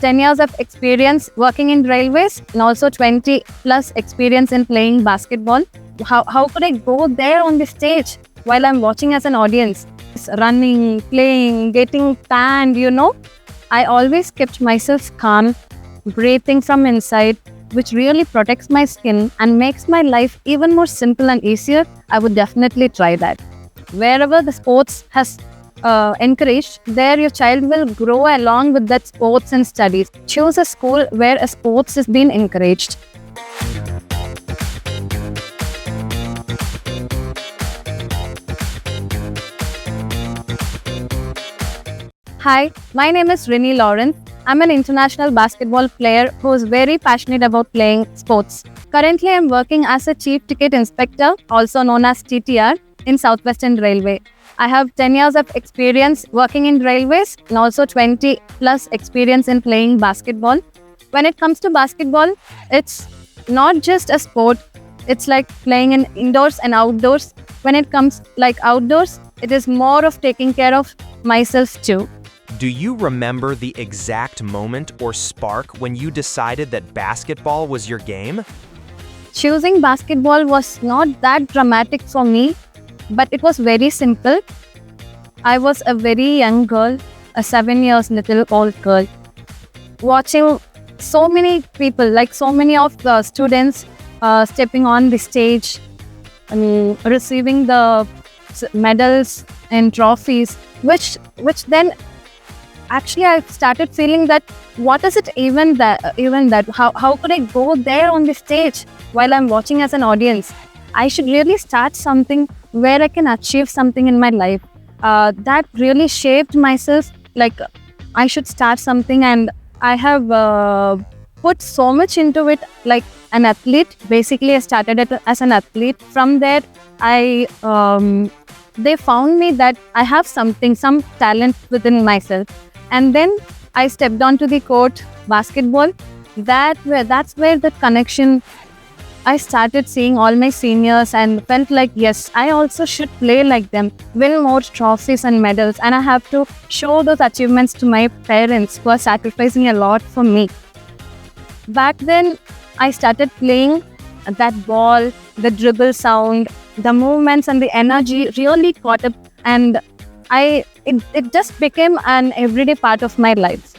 10 years of experience working in railways and also 20 plus experience in playing basketball. How could I go there on the stage while I'm watching as an audience? Running, playing, getting tanned, I always kept myself calm, breathing from inside, which really protects my skin and makes my life even more simple and easier. I would definitely try that. Wherever the sports has encouraged, there your child will grow along with that sports and studies. Choose a school where a sports is being encouraged. Hi, my name is Rini Lawrence. I'm an international basketball player who is very passionate about playing sports. Currently, I'm working as a Chief Ticket Inspector, also known as TTR, in Southwestern Railway. I have 10 years of experience working in railways and also 20 plus experience in playing basketball. When it comes to basketball, it's not just a sport. It's like playing in indoors and outdoors. When it comes like outdoors, it is more of taking care of myself too. Do you remember the exact moment or spark when you decided that basketball was your game? Choosing basketball was not that dramatic for me, but it was very simple. I was a very young girl, a 7 years little old girl, watching so many people, like so many of the students stepping on the stage, receiving the medals and trophies, which then actually I started feeling that what is it even that how could I go there on the stage while I'm watching as an audience? I should really start something where I can achieve something in my life. That really shaped myself, like I should start something, and I have put so much into it, like an athlete. Basically, I started it as an athlete. From there, they found me that I have some talent within myself. And then I stepped onto the court, basketball. That's where the connection. I started seeing all my seniors and felt like, yes, I also should play like them, win more trophies and medals. And I have to show those achievements to my parents who are sacrificing a lot for me. Back then, I started playing that ball, the dribble sound, the movements and the energy really caught up, and it just became an everyday part of my life.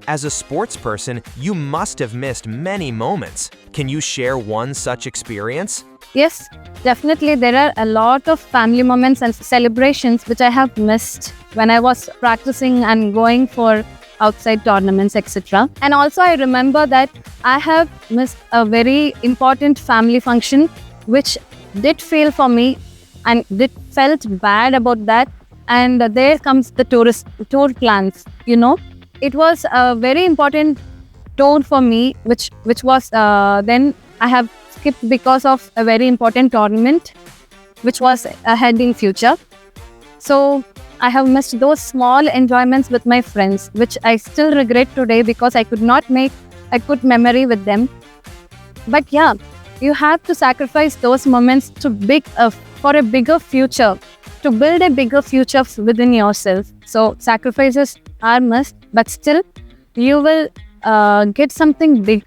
As a sports person, you must have missed many moments. Can you share one such experience? Yes, definitely. There are a lot of family moments and celebrations which I have missed when I was practicing and going for outside tournaments, etc. And also I remember that I have missed a very important family function which did feel for me and did felt bad about that. And there comes the tour plans, It was a very important tour for me, which was then I have skipped because of a very important tournament, which was ahead in future. So I have missed those small enjoyments with my friends, which I still regret today because I could not make a good memory with them. But yeah, you have to sacrifice those moments for a bigger future, to build a bigger future within yourself. So sacrifices are must, but still you will get something big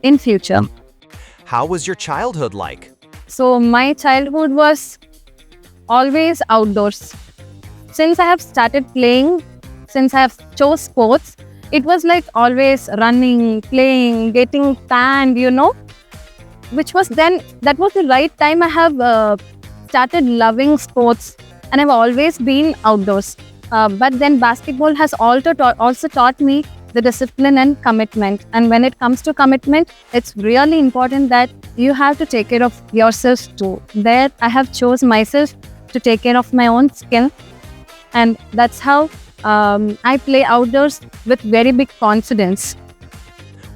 in future. How was your childhood like? So my childhood was always outdoors. Since I have started playing, since I have chose sports, it was like always running, playing, getting tanned, that was the right time I have started loving sports, and I've always been outdoors. But then basketball has also taught me the discipline and commitment. And when it comes to commitment, it's really important that you have to take care of yourself too. There, I have chose myself to take care of my own skin, and that's how I play outdoors with very big confidence.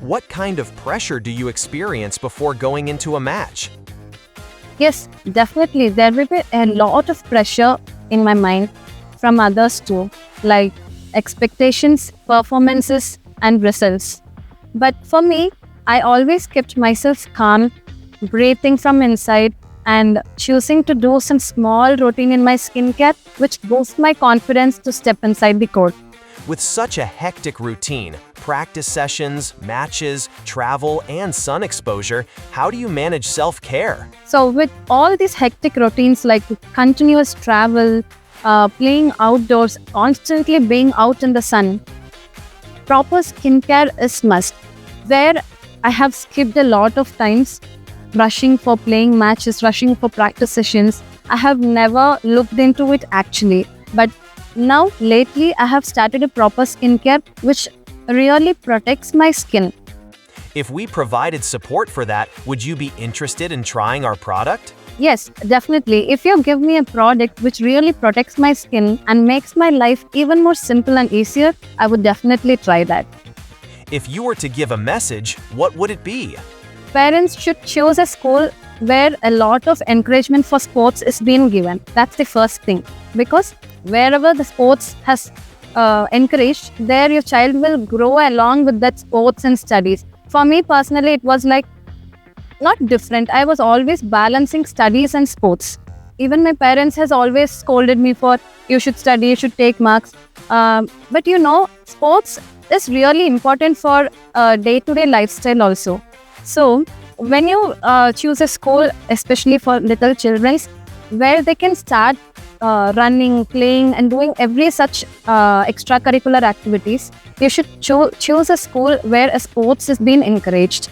What kind of pressure do you experience before going into a match? Yes, definitely. There will be a lot of pressure in my mind from others too, like expectations, performances, and results. But for me, I always kept myself calm, breathing from inside, and choosing to do some small routine in my skincare, which boosts my confidence to step inside the court. With such a hectic routine, practice sessions, matches, travel, and sun exposure, how do you manage self-care? So, with all these hectic routines like continuous travel, playing outdoors, constantly being out in the sun, proper skincare is must. Where I have skipped a lot of times, rushing for playing matches, rushing for practice sessions. I have never looked into it actually. But now, lately, I have started a proper skincare which really protects my skin. If we provided support for that, would you be interested in trying our product? Yes, definitely. If you give me a product which really protects my skin and makes my life even more simple and easier, I would definitely try that. If you were to give a message, what would it be? Parents should choose a school where a lot of encouragement for sports is being given. That's the first thing. Because wherever the sports has encouraged, there your child will grow along with that sports and studies. For me personally, it was like not different. I was always balancing studies and sports. Even my parents has always scolded me for you should study, you should take marks. But sports is really important for day-to-day lifestyle also. So when you choose a school, especially for little children, where they can start running, playing, and doing every such extracurricular activities, you should choose a school where a sports is being encouraged.